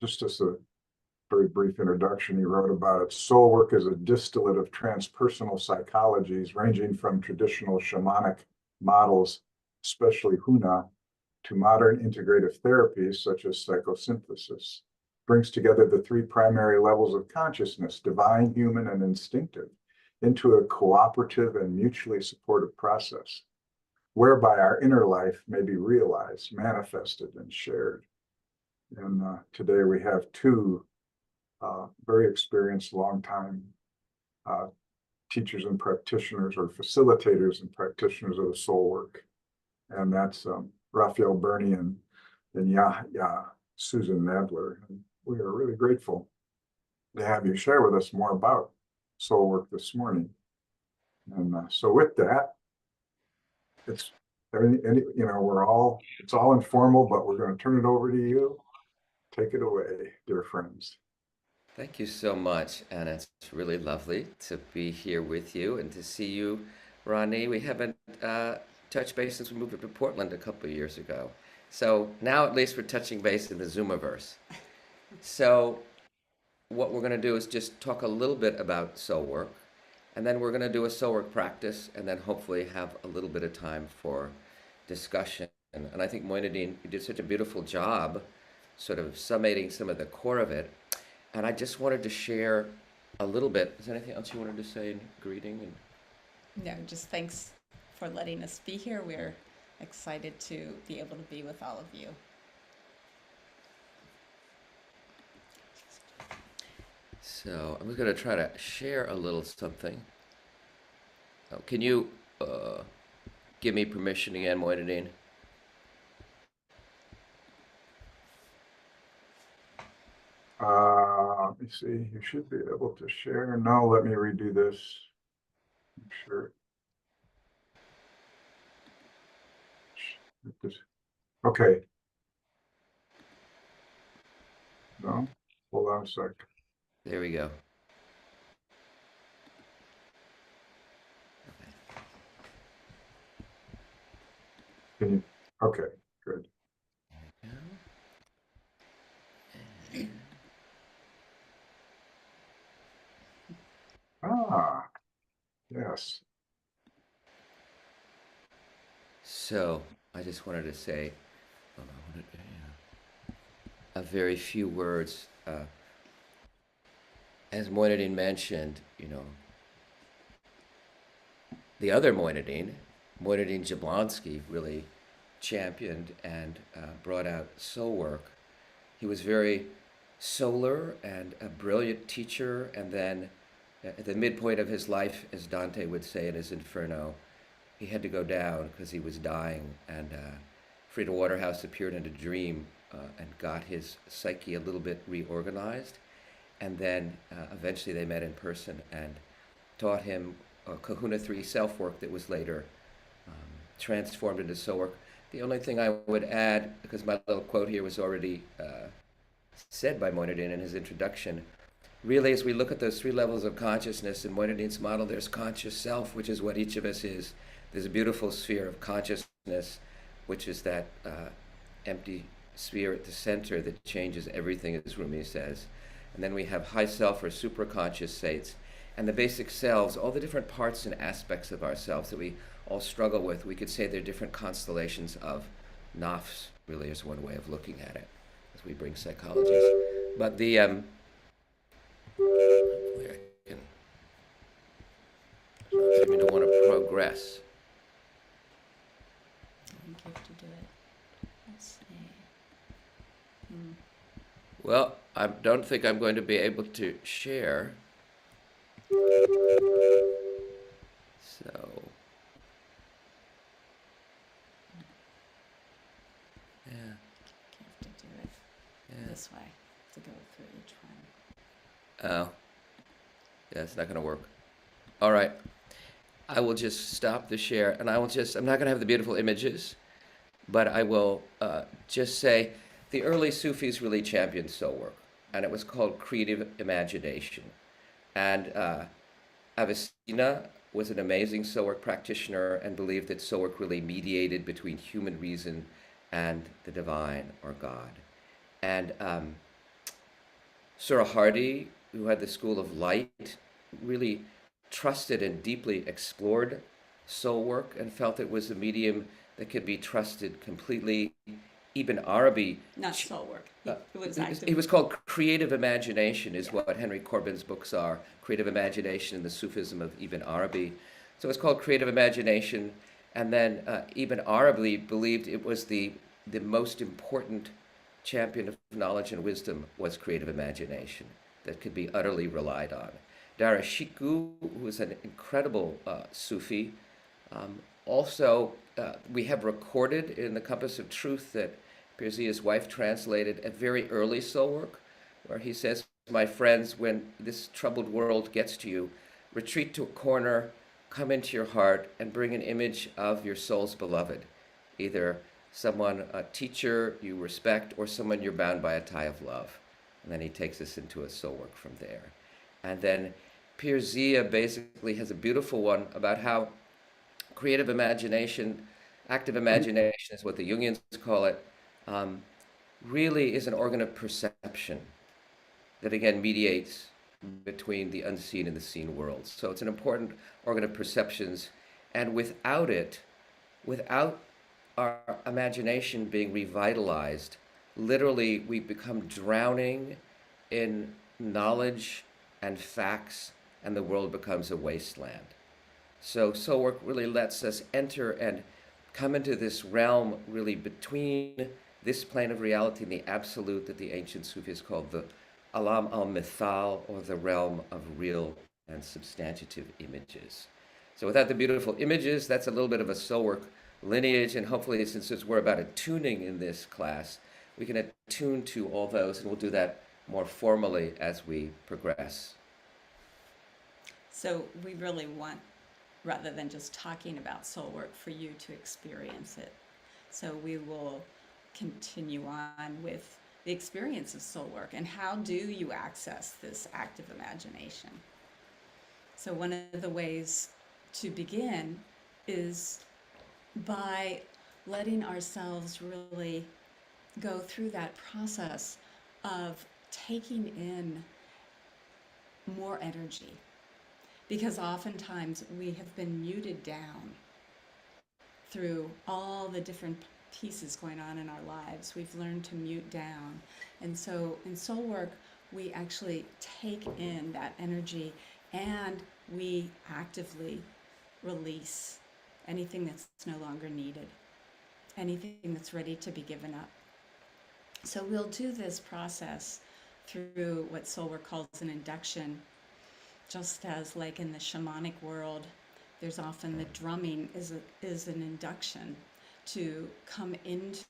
just as a very brief introduction, he wrote about it. Soul work is a distillate of transpersonal psychologies ranging from traditional shamanic models, especially Huna, to modern integrative therapies such as psychosynthesis. Brings together the three primary levels of consciousness, divine, human, and instinctive, into a cooperative and mutually supportive process, whereby our inner life may be realized, manifested, and shared. And today we have two very experienced, long-time teachers and practitioners, or facilitators and practitioners of the soul work. And that's Raphael Burney and Susan Nadler. And we are really grateful to have you share with us more about soul work this morning. And so with that, it's it's all informal, but we're going to turn it over to you. Take it away, dear friends. Thank you so much, and it's really lovely to be here with you and to see you, Ronnie. We haven't touched base since we moved up to Portland a couple of years ago. So now at least we're touching base in the Zoomiverse. So what we're going to do is just talk a little bit about soul work, and then we're going to do a soul work practice, and then hopefully have a little bit of time for discussion. And I think Moinadine, you did such a beautiful job sort of summating some of the core of it. And I just wanted to share a little bit. Is there anything else you wanted to say in greeting? No, just thanks for letting us be here. We're excited to be able to be with all of you. So I'm going to try to share a little something. Oh, can you give me permission again, Moinadine? Let me see. You should be able to share. No, let me redo this. I'm sure. Okay. No, hold on a sec. There we go. Can you? Okay, good. Ah, yes. So I just wanted to say a very few words. As Moinadine mentioned, the other Moinadine Jablonski, really championed and brought out soul work. He was very solar and a brilliant teacher, and then at the midpoint of his life, as Dante would say in his Inferno, he had to go down because he was dying, and Frida Waterhouse appeared in a dream and got his psyche a little bit reorganized, and then eventually they met in person and taught him Kahuna 3 self-work that was later transformed into soul work. The only thing I would add, because my little quote here was already said by Moinadine in his introduction, really as we look at those three levels of consciousness in Moinadine's model, there's conscious self, which is what each of us is. There's a beautiful sphere of consciousness, which is that empty sphere at the center that changes everything, as Rumi says. And then we have high self or superconscious states, and the basic selves, all the different parts and aspects of ourselves that we all struggle with. We could say they're different constellations of nafs, really is one way of looking at it, as we bring psychologies. But the hopefully I can, I don't want to progress. I think you have to do it. Let's see. Well, I don't think I'm going to be able to share. So, yeah. You have to do it this way, to go through each one. Oh, yeah, it's not going to work. All right. I will just stop the share, and I'm not going to have the beautiful images, but I will just say the early Sufis really championed soul work, and it was called creative imagination. And Avicenna was an amazing soul work practitioner and believed that soul work really mediated between human reason and the divine or God. And Surah Hardy, who had the School of Light, really trusted and deeply explored soul work and felt it was a medium that could be trusted completely. Ibn Arabi, Not soul work. uh, It was it was active. called Creative Imagination, is Yeah. what Henry Corbin's books are. Creative Imagination and the Sufism of Ibn Arabi. So it's called Creative Imagination. And then Ibn Arabi believed it was the most important champion of knowledge and wisdom was creative imagination that could be utterly relied on. Dara Shikoh, who is an incredible Sufi, also we have recorded in the Compass of Truth that Pirzia's wife translated a very early soul work, where he says, "My friends, when this troubled world gets to you, retreat to a corner, come into your heart, and bring an image of your soul's beloved, either someone, a teacher you respect, or someone you're bound by a tie of love." And then he takes us into a soul work from there. And then Pirzia basically has a beautiful one about how creative imagination, active imagination is what the Jungians call it, um, really is an organ of perception that again mediates between the unseen and the seen worlds. So it's an important organ of perceptions, and without it, without our imagination being revitalized, literally we become drowning in knowledge and facts, and the world becomes a wasteland. So soul work really lets us enter and come into this realm really between this plane of reality and the absolute that the ancient Sufis called the alam al-mithal, or the realm of real and substantive images. So without the beautiful images, that's a little bit of a soul work lineage, and hopefully since we're about attuning in this class, we can attune to all those, and we'll do that more formally as we progress. So we really want, rather than just talking about soul work, for you to experience it. So we will continue on with the experience of soul work and how do you access this active imagination. So one of the ways to begin is by letting ourselves really go through that process of taking in more energy, because oftentimes we have been muted down through all the different pieces going on in our lives. We've learned to mute down. And so in soul work, we actually take in that energy and we actively release anything that's no longer needed, anything that's ready to be given up. So we'll do this process through what soul work calls an induction. Just as like in the shamanic world, there's often the drumming is an induction to come into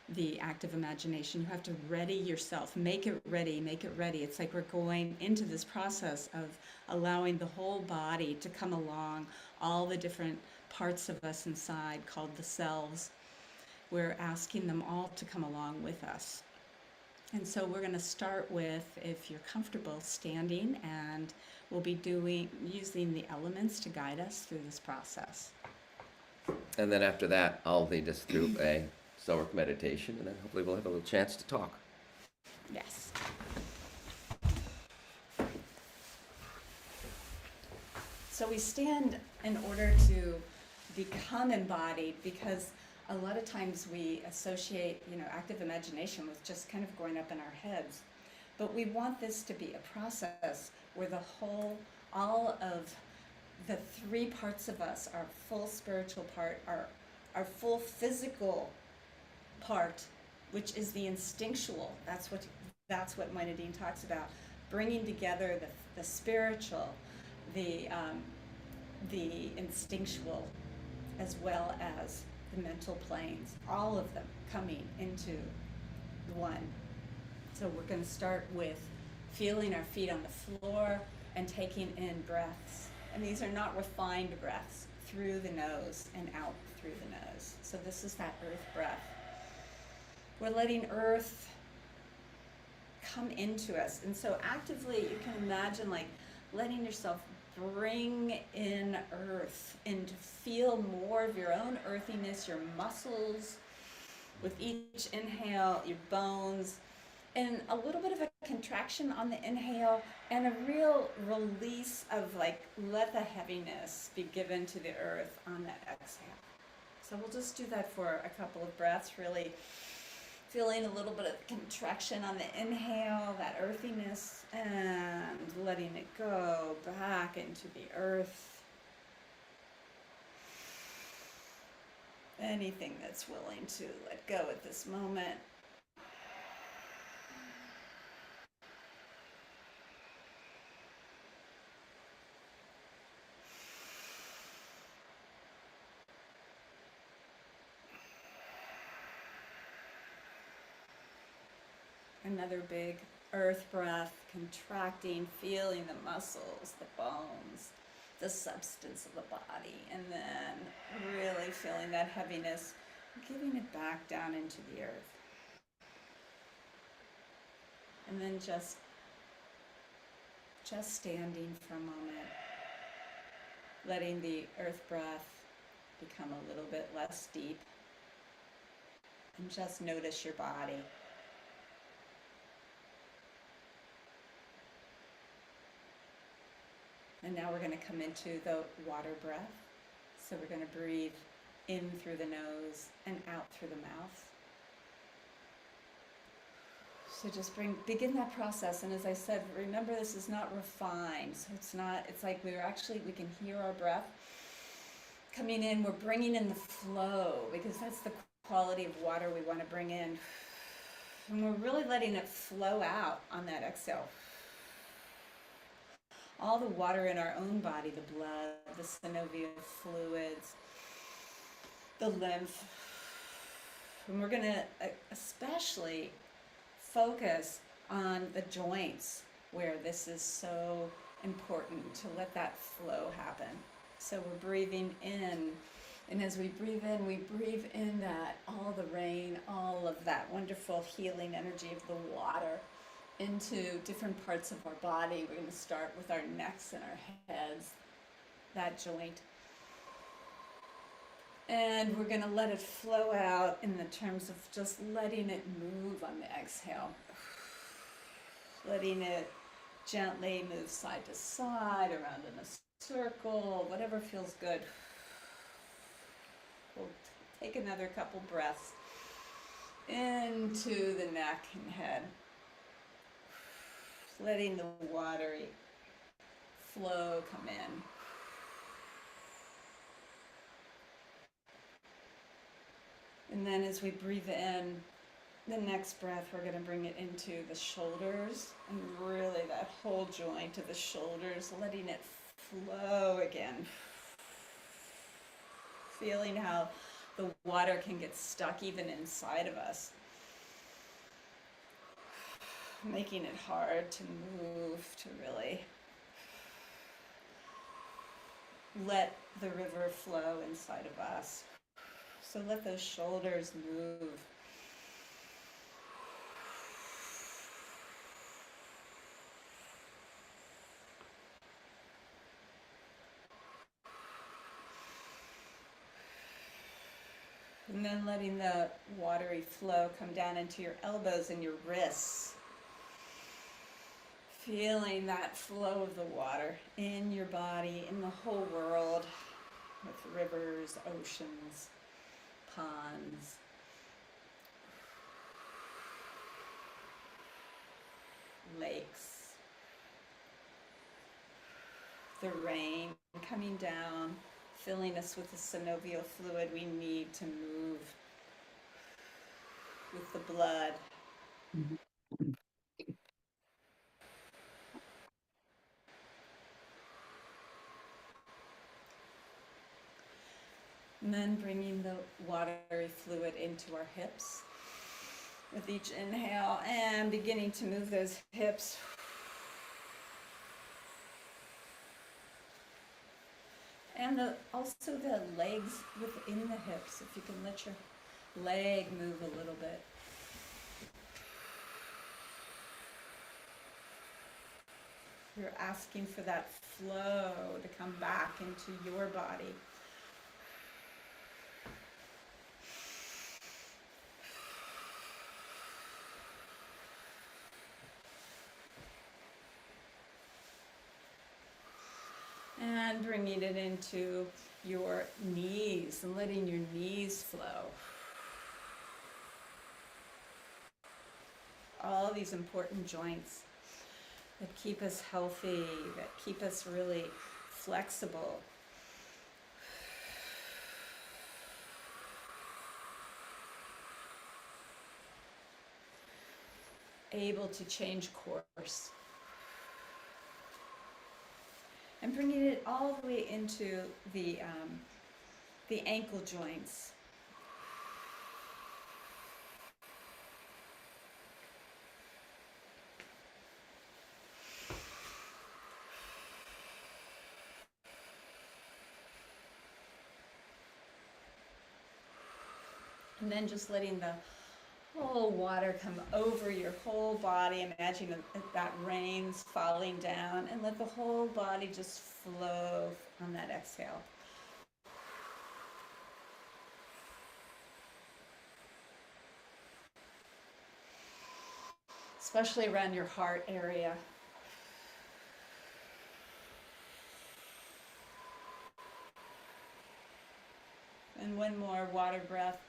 the active imagination. You have to ready yourself, make it ready, make it ready. It's like we're going into this process of allowing the whole body to come along, all the different parts of us inside called the selves. We're asking them all to come along with us. And so we're going to start with, if you're comfortable, standing, and we'll be using the elements to guide us through this process. And then after that, I'll lead us through a soul work meditation, and then hopefully we'll have a little chance to talk. Yes. So we stand in order to become embodied, because a lot of times we associate, active imagination with just kind of going up in our heads. But we want this to be a process where all of the three parts of us, our full spiritual part, our full physical part, which is the instinctual. That's what Moinadine talks about, bringing together the spiritual, the instinctual, as well as the mental planes, all of them coming into one. So we're going to start with feeling our feet on the floor and taking in breaths. And these are not refined breaths, through the nose and out through the nose. So this is that earth breath. We're letting earth come into us. And so actively, you can imagine like letting yourself bring in earth and to feel more of your own earthiness, your muscles. With each inhale, your bones, And a little bit of a contraction on the inhale and a real release of like, let the heaviness be given to the earth on that exhale. So we'll just do that for a couple of breaths, really feeling a little bit of contraction on the inhale, that earthiness, and letting it go back into the earth. Anything that's willing to let go at this moment. Another big earth breath, contracting, feeling the muscles, the bones, the substance of the body, and then really feeling that heaviness, giving it back down into the earth. And then just standing for a moment, letting the earth breath become a little bit less deep, and just notice your body. And now we're going to come into the water breath. So we're going to breathe in through the nose and out through the mouth. So just begin that process. And as I said, remember this is not refined. So it's like we can hear our breath coming in. We're bringing in the flow because that's the quality of water we want to bring in. And we're really letting it flow out on that exhale. All the water in our own body, the blood, the synovial fluids, the lymph. And we're going to especially focus on the joints where this is so important to let that flow happen. So we're breathing in, and as we breathe in that all the rain, all of that wonderful healing energy of the water into different parts of our body. We're going to start with our necks and our heads, that joint. And we're going to let it flow out in the terms of just letting it move on the exhale. Letting it gently move side to side, around in a circle, whatever feels good. We'll take another couple breaths into the neck and head. Letting the watery flow come in. And then as we breathe in, the next breath, we're going to bring it into the shoulders and really that whole joint of the shoulders, letting it flow again. Feeling how the water can get stuck even inside of us. Making it hard to move, to really let the river flow inside of us. So let those shoulders move. And then letting the watery flow come down into your elbows and your wrists. Feeling that flow of the water in your body, in the whole world, with rivers, oceans, ponds. Lakes. The rain coming down, filling us with the synovial fluid we need to move with the blood. And then bringing the watery fluid into our hips with each inhale and beginning to move those hips. And also the legs within the hips, if you can let your leg move a little bit. You're asking for that flow to come back into your body. And bringing it into your knees and letting your knees flow. All these important joints that keep us healthy, that keep us really flexible. Able to change course. And bringing it all the way into the ankle joints. And then just letting the whole water come over your whole body. Imagine that rain's falling down, and let the whole body just flow on that exhale. Especially around your heart area. And one more water breath.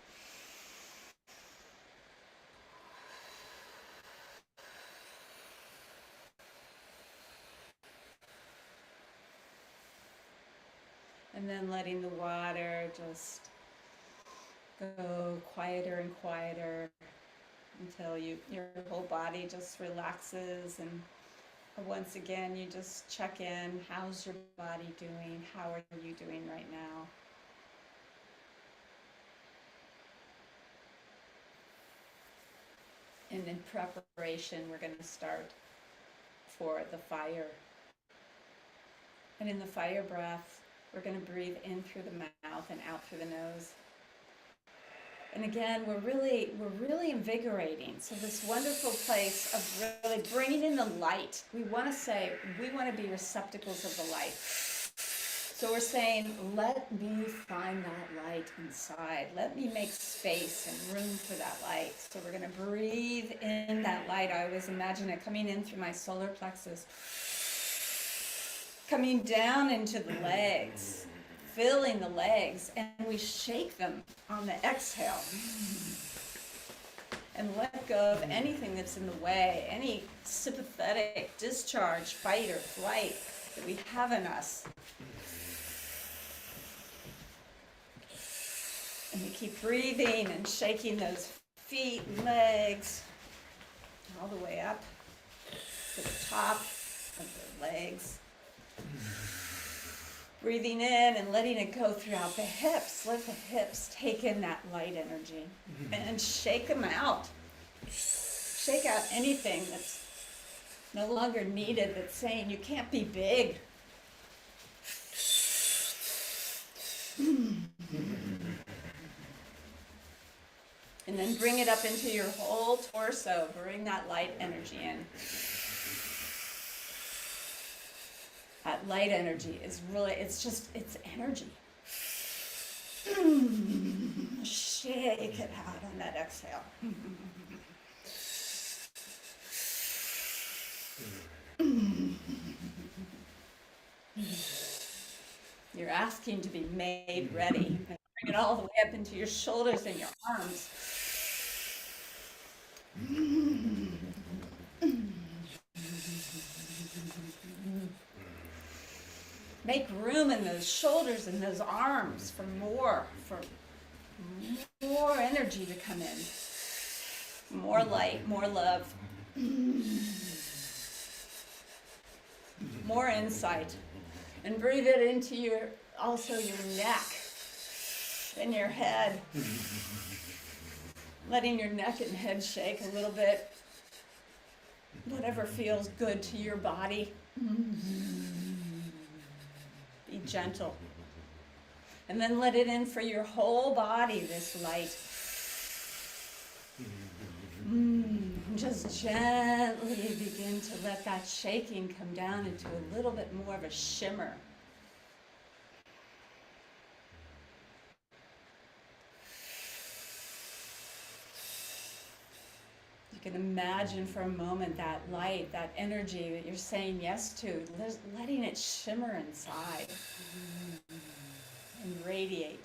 And then letting the water just go quieter and quieter until your whole body just relaxes. And once again, you just check in. How's your body doing? How are you doing right now? And in preparation, we're going to start for the fire. And in the fire breath, we're going to breathe in through the mouth and out through the nose. And again, we're really invigorating. So this wonderful place of really bringing in the light. We want to be receptacles of the light. So we're saying, let me find that light inside. Let me make space and room for that light. So we're going to breathe in that light. I always imagine it coming in through my solar plexus, coming down into the legs, filling the legs, and we shake them on the exhale. And let go of anything that's in the way, any sympathetic discharge, fight or flight that we have in us. And we keep breathing and shaking those feet and legs all the way up to the top of the legs. Breathing in and letting it go throughout the hips. Let the hips take in that light energy and shake them out. Shake out anything that's no longer needed, that's saying you can't be big. And then bring it up into your whole torso. Bring that light energy in. That light energy is really, it's energy. Shake it out on that exhale. You're asking to be made ready. And bring it all the way up into your shoulders and your arms. Make room in those shoulders and those arms for more energy to come in. More light, more love. More insight. And breathe it into your neck and your head. Letting your neck and head shake a little bit. Whatever feels good to your body. Be gentle. And then let it in for your whole body, this light. Just gently begin to let that shaking come down into a little bit more of a shimmer. You You can imagine for a moment that light, that energy that you're saying yes to, letting it shimmer inside and radiate.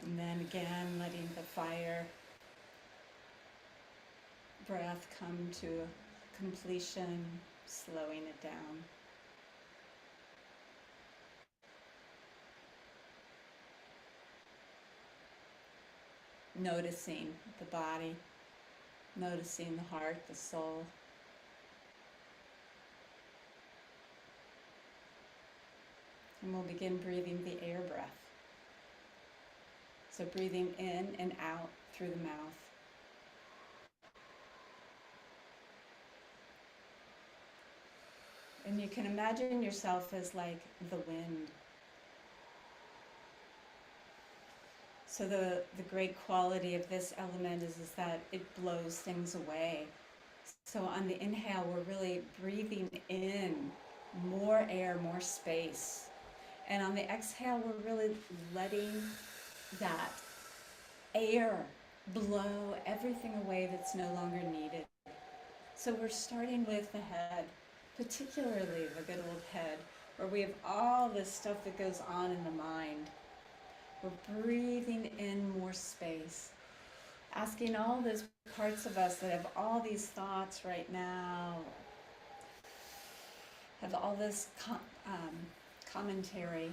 And then again, letting the fire breath come to completion, slowing it down. Noticing the body, noticing the heart, the soul. And we'll begin breathing the air breath. So breathing in and out through the mouth. And you can imagine yourself as like the wind. So the great quality of this element is that it blows things away. So on the inhale, we're really breathing in more air, more space. And on the exhale, we're really letting that air blow everything away that's no longer needed. So we're starting with the head, particularly the good old head, where we have all this stuff that goes on in the mind. We're breathing in more space, asking all those parts of us that have all these thoughts right now, have all this commentary,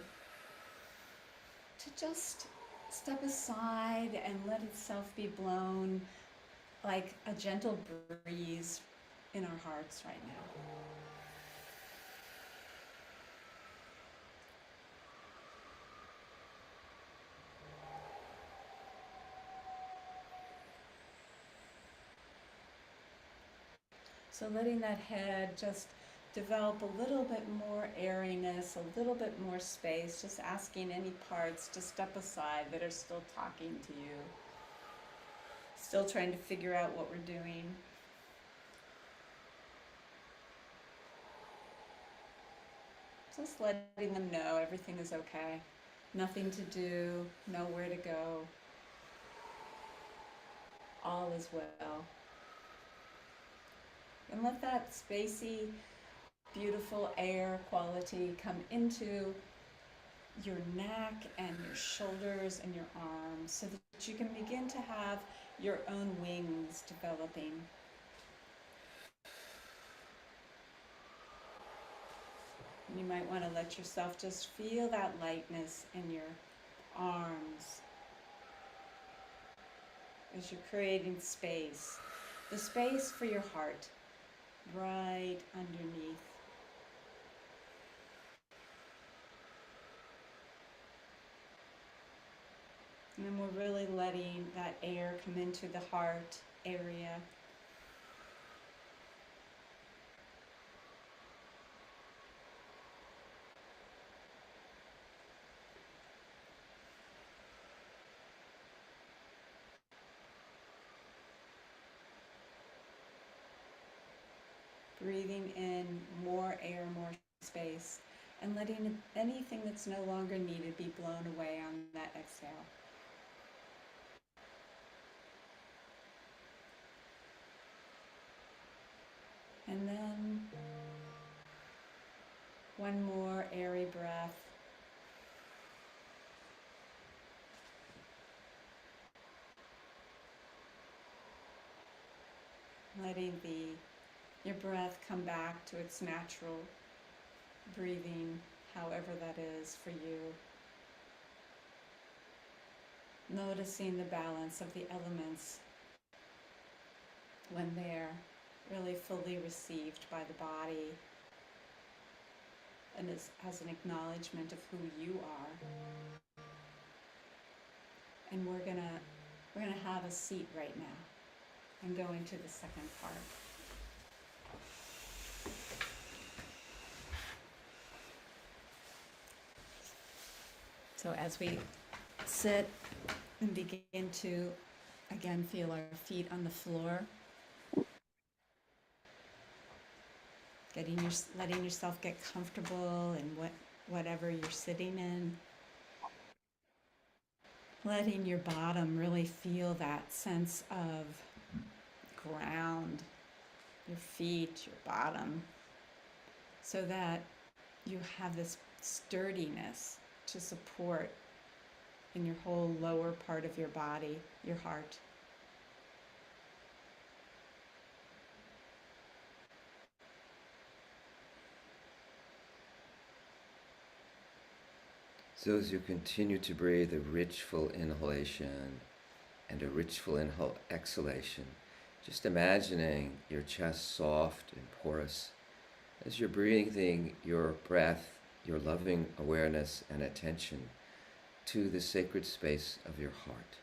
to just step aside and let itself be blown like a gentle breeze in our hearts right now. So letting that head just develop a little bit more airiness, a little bit more space, just asking any parts to step aside that are still talking to you, still trying to figure out what we're doing. Just letting them know everything is okay, nothing to do, nowhere to go, all is well. And let that spacey, beautiful air quality come into your neck and your shoulders and your arms so that you can begin to have your own wings developing. And you might want to let yourself just feel that lightness in your arms as you're creating space, the space for your heart right underneath. And then we're really letting that air come into the heart area. Breathing in more air, more space, and letting anything that's no longer needed be blown away on that exhale. And then one more airy breath. Letting your breath come back to its natural breathing, however that is for you. Noticing the balance of the elements when they're really fully received by the body and as an acknowledgement of who you are. And we're gonna have a seat right now and go into the second part. So as we sit and begin to again feel our feet on the floor, letting yourself get comfortable in whatever you're sitting in. Letting your bottom really feel that sense of ground, your feet, your bottom, so that you have this sturdiness to support in your whole lower part of your body, your heart. So as you continue to breathe a rich full inhalation and a rich full exhalation, just imagining your chest soft and porous as you're breathing your breath, your loving awareness and attention to the sacred space of your heart.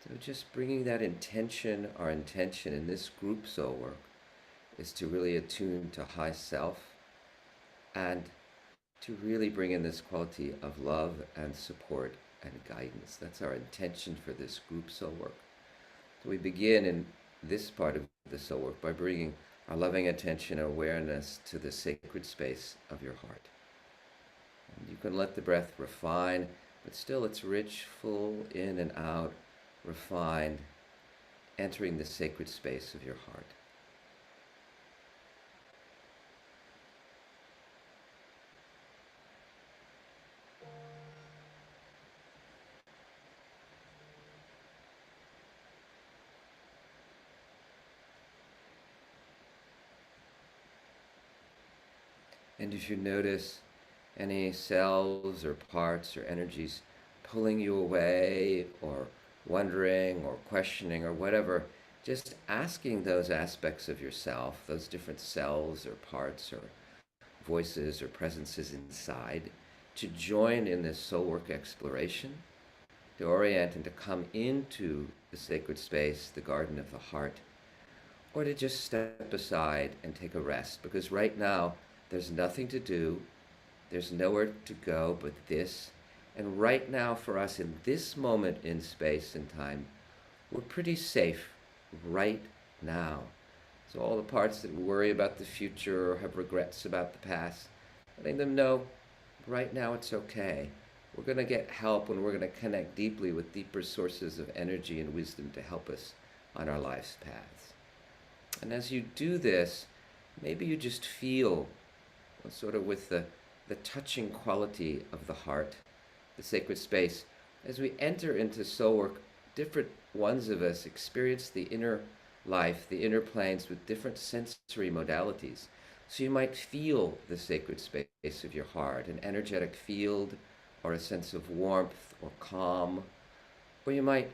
So just bringing that intention, our intention in this group soul work is to really attune to high self and to really bring in this quality of love and support and guidance. That's our intention for this group soul work. So we begin in this part of the soul work by bringing our loving attention and awareness to the sacred space of your heart. And you can let the breath refine, but still it's rich, full, in and out, refined, entering the sacred space of your heart. And if you notice any cells or parts or energies pulling you away or wondering or questioning or whatever, just asking those aspects of yourself, those different cells or parts or voices or presences inside, to join in this soul work exploration, to orient and to come into the sacred space, the garden of the heart, or to just step aside and take a rest, because right now there's nothing to do, there's nowhere to go but this. And right now for us in this moment in space and time, we're pretty safe right now. So all the parts that worry about the future or have regrets about the past, letting them know right now it's okay. We're going to get help when we're going to connect deeply with deeper sources of energy and wisdom to help us on our life's paths. And as you do this, maybe you just feel sort of with the touching quality of the heart, the sacred space. As we enter into soul work, different ones of us experience the inner life, the inner planes with different sensory modalities. So you might feel the sacred space of your heart, an energetic field or a sense of warmth or calm, or you might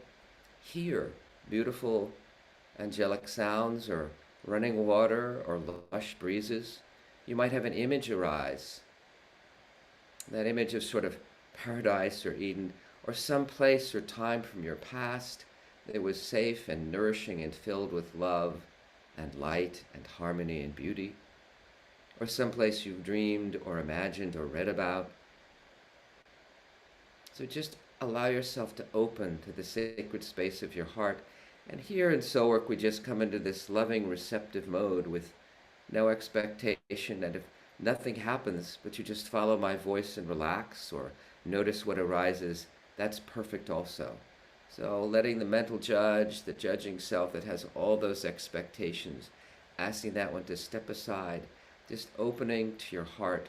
hear beautiful angelic sounds or running water or lush breezes. You might have an image arise, that image of sort of paradise or Eden, or some place or time from your past that was safe and nourishing and filled with love and light and harmony and beauty, or some place you've dreamed or imagined or read about. So just allow yourself to open to the sacred space of your heart. And here in soul work, we just come into this loving, receptive mode with no expectation, and if nothing happens, but you just follow my voice and relax or notice what arises, that's perfect also. So letting the mental judge, the judging self that has all those expectations, asking that one to step aside, just opening to your heart,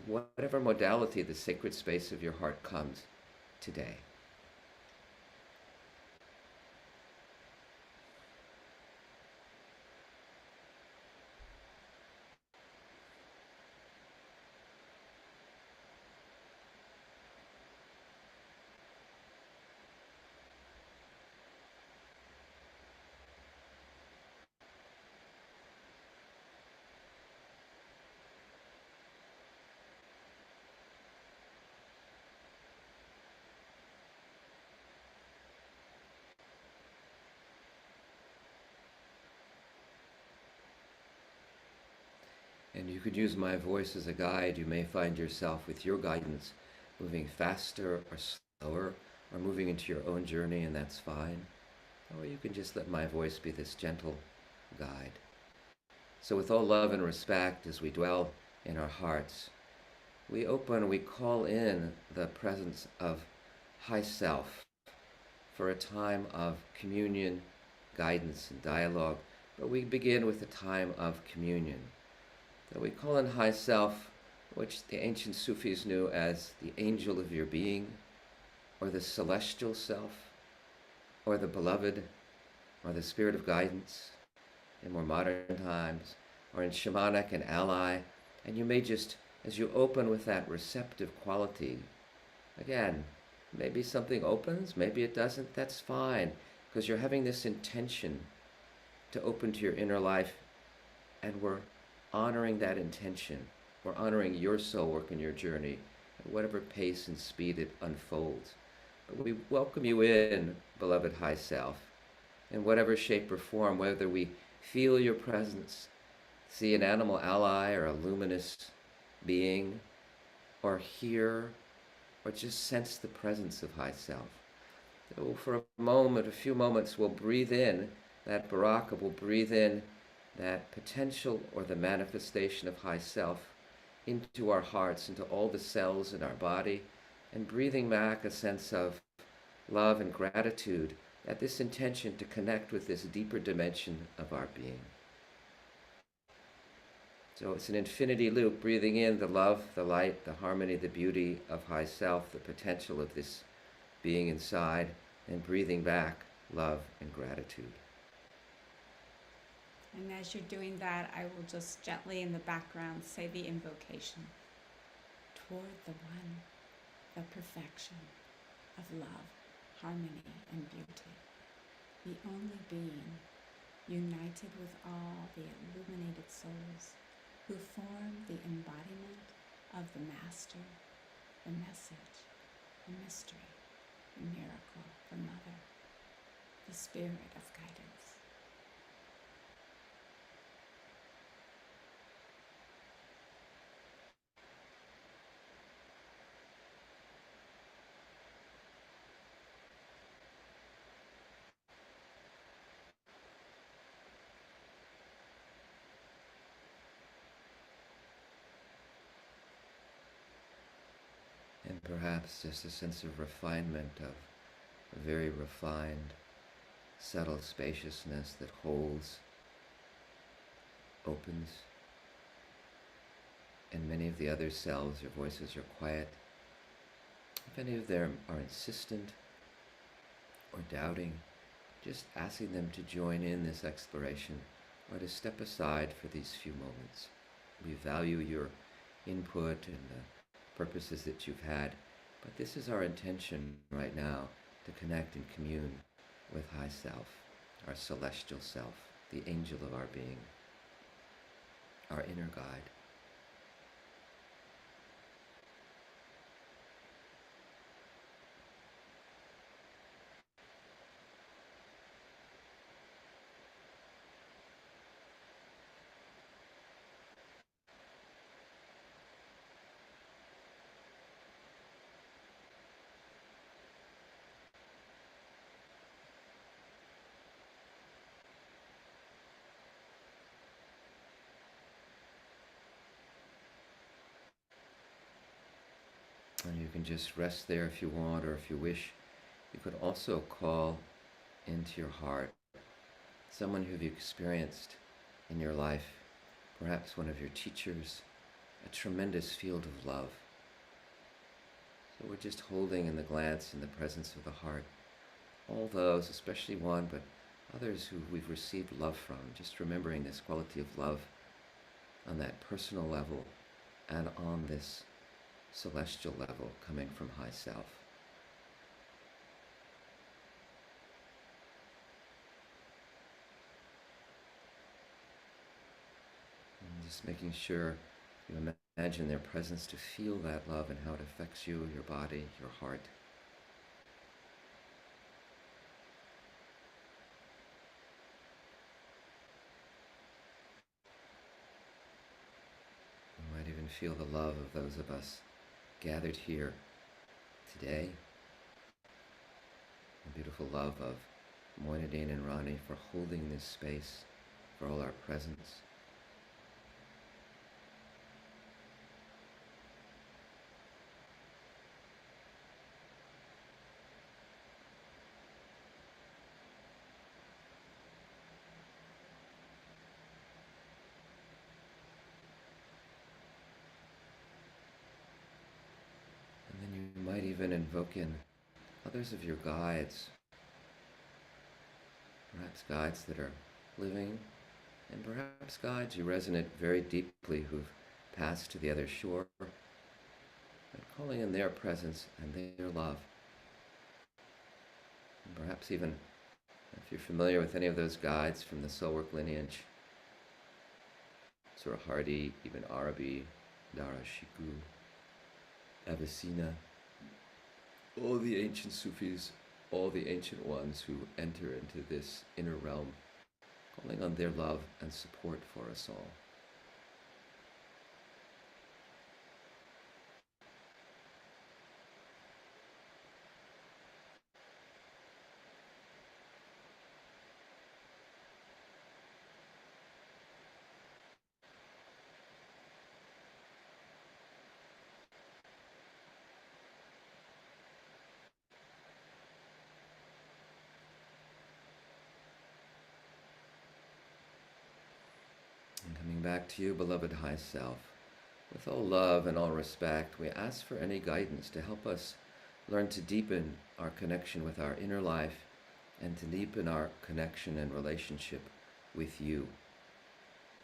whatever modality the sacred space of your heart comes today. And you could use my voice as a guide. You may find yourself with your guidance moving faster or slower or moving into your own journey, and that's fine. Or you can just let my voice be this gentle guide. So with all love and respect, as we dwell in our hearts, we open, we call in the presence of High Self for a time of communion, guidance, and dialogue. But we begin with a time of communion. So we call in High Self, which the ancient Sufis knew as the angel of your being, or the celestial self, or the beloved, or the spirit of guidance in more modern times, or in shamanic and ally. And you may just, as you open with that receptive quality, again, maybe something opens, maybe it doesn't, that's fine, because you're having this intention to open to your inner life, and we're honoring that intention. We're honoring your soul work and your journey at whatever pace and speed it unfolds. But we welcome you in, beloved High Self, in whatever shape or form, whether we feel your presence, see an animal ally or a luminous being, or hear, or just sense the presence of High Self. So for a moment, a few moments, we'll breathe in that baraka, we'll breathe in that potential or the manifestation of High Self into our hearts, into all the cells in our body, and breathing back a sense of love and gratitude at this intention to connect with this deeper dimension of our being. So it's an infinity loop, breathing in the love, the light, the harmony, the beauty of High Self, the potential of this being inside, and breathing back love and gratitude. And as you're doing that, I will just gently in the background say the invocation toward the one, the perfection of love, harmony, and beauty, the only being united with all the illuminated souls who form the embodiment of the Master, the message, the mystery, the miracle, the Mother, the Spirit of guidance. And perhaps just a sense of refinement, of a very refined, subtle spaciousness that holds, opens, and many of the other selves, your voices are quiet. If any of them are insistent or doubting, just asking them to join in this exploration or to step aside for these few moments. We value your input and the purposes that you've had, but this is our intention right now, to connect and commune with High Self, our celestial self, the angel of our being, our inner guide. And you can just rest there if you want, or if you wish, you could also call into your heart someone who you've experienced in your life, perhaps one of your teachers, a tremendous field of love. So we're just holding in the glance, in the presence of the heart, all those, especially one, but others who we've received love from, just remembering this quality of love on that personal level and on this celestial level coming from High Self. And just making sure you imagine their presence, to feel that love and how it affects you, your body, your heart. You might even feel the love of those of us gathered here today. The beautiful love of Moinadine and Rani for holding this space, for all our presence, even invoke in others of your guides, perhaps guides that are living, and perhaps guides you resonate very deeply who've passed to the other shore, and calling in their presence and their love. And perhaps even, if you're familiar with any of those guides from the SoulWork lineage, Surahadi, Ibn Arabi, Dara Shiku, Avicenna, all the ancient Sufis, all the ancient ones who enter into this inner realm, calling on their love and support for us all. And coming back to you, beloved High Self, with all love and all respect, we ask for any guidance to help us learn to deepen our connection with our inner life and to deepen our connection and relationship with you.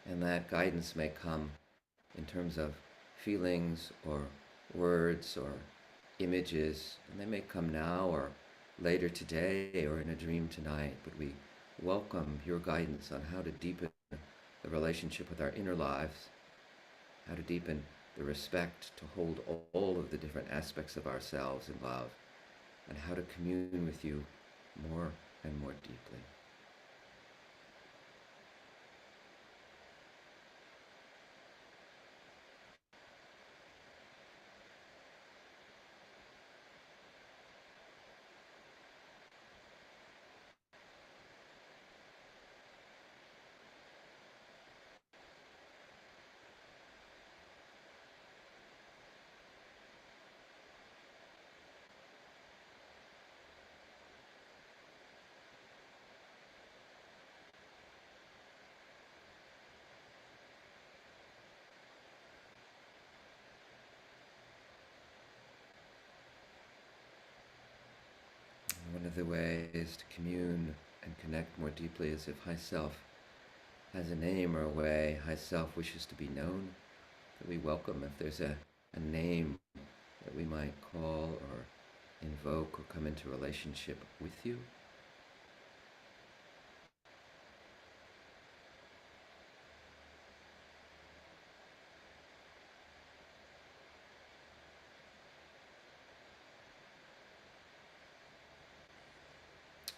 And that guidance may come in terms of feelings or words or images, and they may come now or later today or in a dream tonight, but we welcome your guidance on how to deepen the relationship with our inner lives, how to deepen the respect to hold all of the different aspects of ourselves in love, and how to commune with you more and more deeply. One of the ways to commune and connect more deeply is if High Self has a name or a way High Self wishes to be known, that we welcome if there's a name that we might call or invoke or come into relationship with you.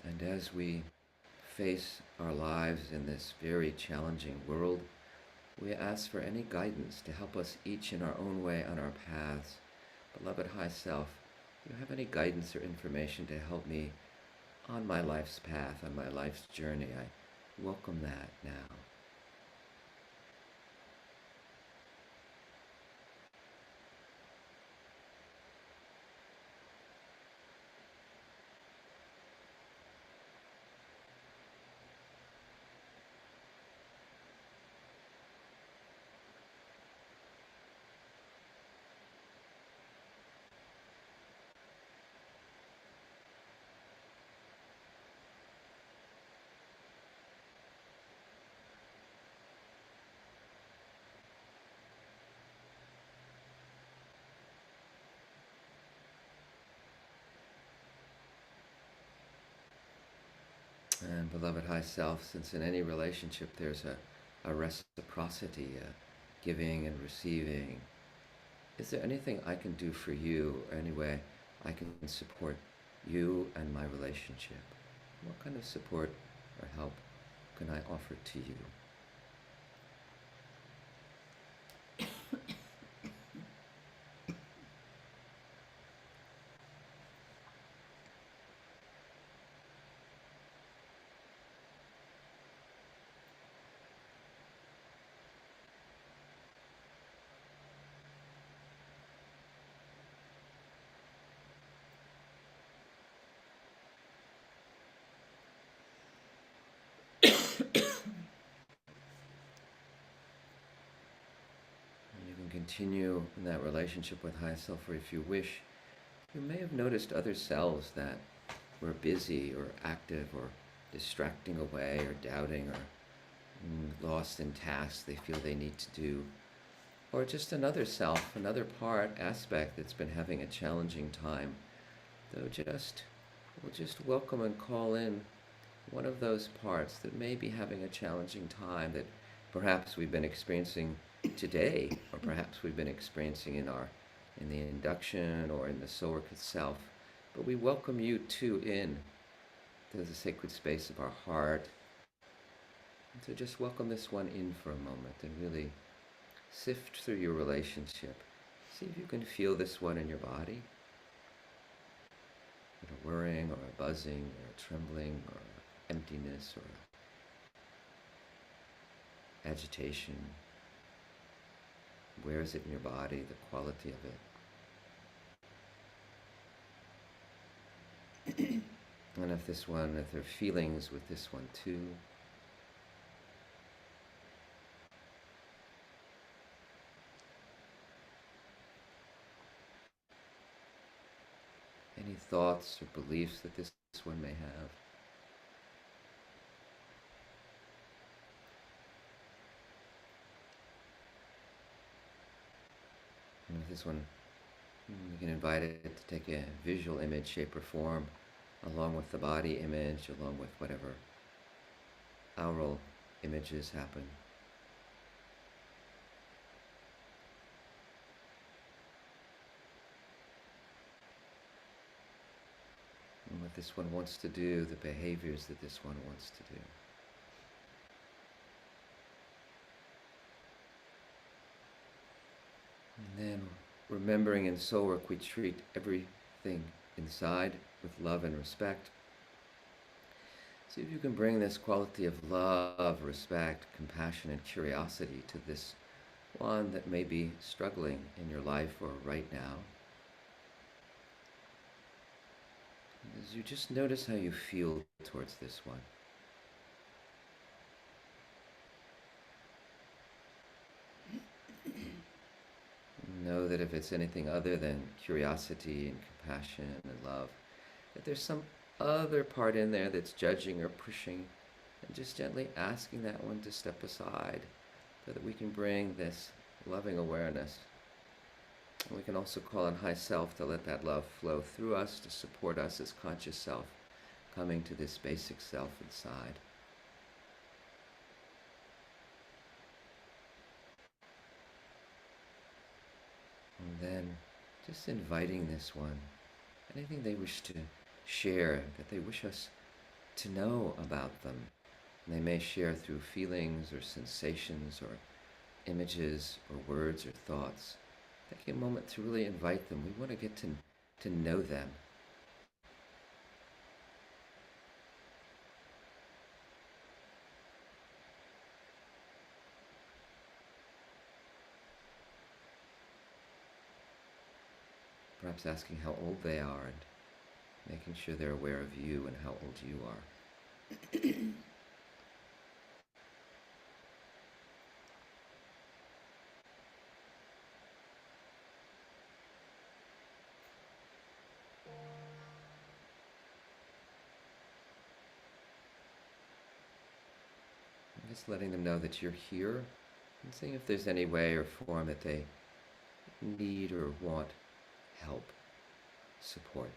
And as we face our lives in this very challenging world, we ask for any guidance to help us each in our own way on our paths. Beloved High Self, do you have any guidance or information to help me on my life's path, on my life's journey? I welcome that now. And beloved High Self, since in any relationship there's a reciprocity, a giving and receiving, is there anything I can do for you, or any way I can support you and my relationship? What kind of support or help can I offer to you? And you can continue in that relationship with High Self, or if you wish, You may have noticed other selves that were busy or active or distracting away or doubting or lost in tasks they feel they need to do, or just another self, another part, aspect that's been having a challenging time. Though we'll just welcome and call in one of those parts that may be having a challenging time that perhaps we've been experiencing today, or perhaps we've been experiencing in the induction or in the soul work itself. But we welcome you too in to the sacred space of our heart. And so just welcome this one in for a moment and really sift through your relationship. See if you can feel this one in your body. A whirring or a buzzing or a trembling or emptiness or agitation. Where is it in your body, the quality of it? And if there are feelings with this one too. Any thoughts or beliefs that this one may have. And with this one, you can invite it to take a visual image, shape, or form, along with the body image, along with whatever aural images happen. And what this one wants to do, the behaviors that this one wants to do. And then, remembering in soul work, we treat everything inside with love and respect. See if you can bring this quality of love, respect, compassion, and curiosity to this one that may be struggling in your life or right now. As you just notice how you feel towards this one. Know that if it's anything other than curiosity and compassion and love, that there's some other part in there that's judging or pushing, and just gently asking that one to step aside so that we can bring this loving awareness. And we can also call on high self to let that love flow through us to support us as conscious self, coming to this basic self inside. And then just inviting this one, anything they wish to share, that they wish us to know about them. And they may share through feelings or sensations or images or words or thoughts. Take a moment to really invite them. We want to get to know them. Perhaps asking how old they are and making sure they're aware of you and how old you are. And just letting them know that you're here and seeing if there's any way or form that they need or want help, support.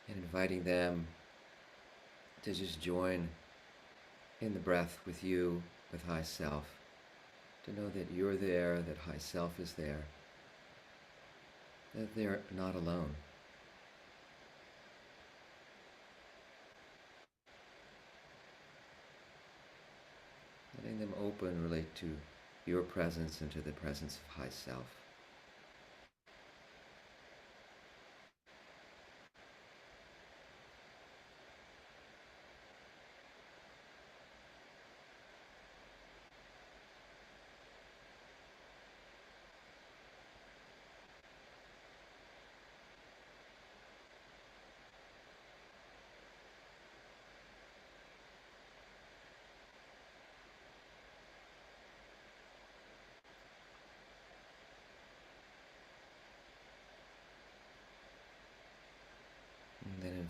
And inviting them to just join in the breath with you, with high self, to know that you're there, that high self is there, that they're not alone. Letting them open, relate to your presence and to the presence of high self.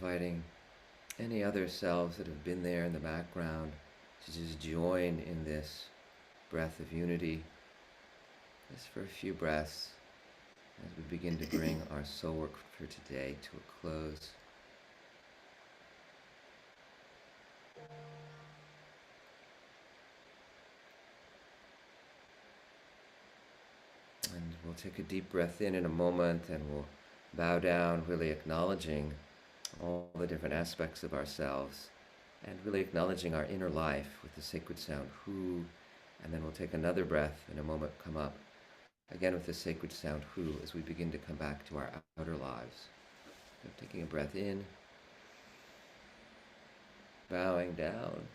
inviting any other selves that have been there in the background to just join in this breath of unity, just for a few breaths, as we begin to bring our soul work for today to a close. And we'll take a deep breath in a moment, and we'll bow down, really acknowledging all the different aspects of ourselves, and really acknowledging our inner life with the sacred sound Hu. And then we'll take another breath in a moment, come up again with the sacred sound Hu, as we begin to come back to our outer lives. So taking a breath in, bowing down.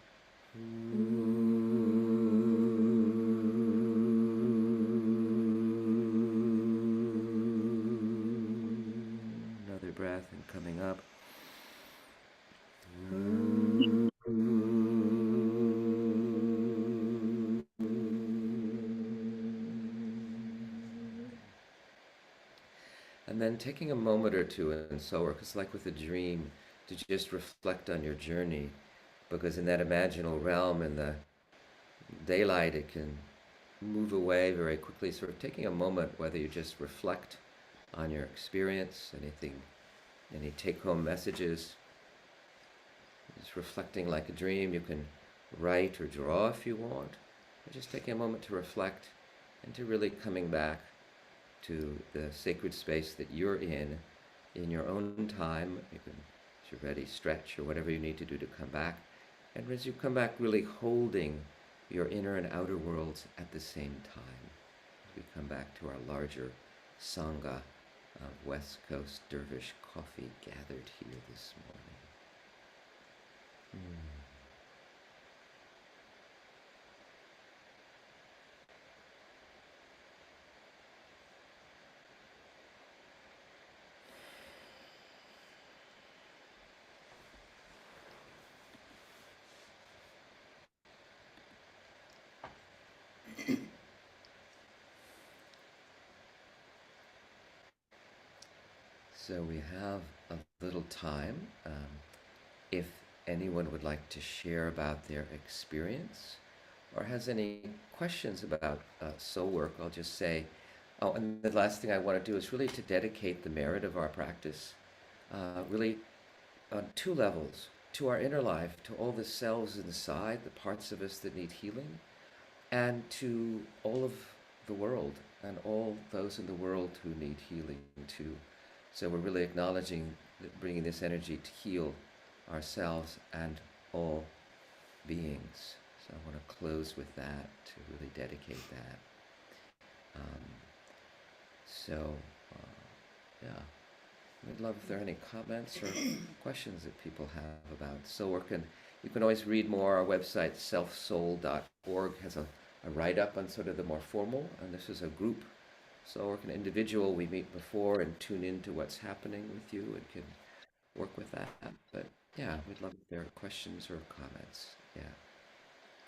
Another breath and coming up. And then taking a moment or two in SoulWork, it's like with a dream, to just reflect on your journey, because in that imaginal realm, in the daylight, it can move away very quickly. Sort of taking a moment, whether you just reflect on your experience, anything, any take-home messages, just reflecting like a dream. You can write or draw if you want, but just taking a moment to reflect and to really coming back to the sacred space that you're in your own time. You can, as you're ready, stretch or whatever you need to do to come back. And as you come back, really holding your inner and outer worlds at the same time. As we come back to our larger Sangha of West Coast Dervish coffee gathered here this morning. So we have a little time. If anyone would like to share about their experience or has any questions about soul work, I'll just say, oh, and the last thing I want to do is really to dedicate the merit of our practice, really on two levels, to our inner life, to all the selves inside, the parts of us that need healing, and to all of the world and all those in the world who need healing too. So we're really acknowledging that, bringing this energy to heal ourselves and all beings. So I want to close with that, to really dedicate that. Um, yeah, we'd love if there are any comments or questions that people have about SoulWork. And you can always read more. Our website, selfsoul.org, has a write-up on sort of the more formal, and this is a group SoulWork, an individual. We meet before and tune into what's happening with you and can work with that. But yeah, we'd love if there are questions or comments. Yeah.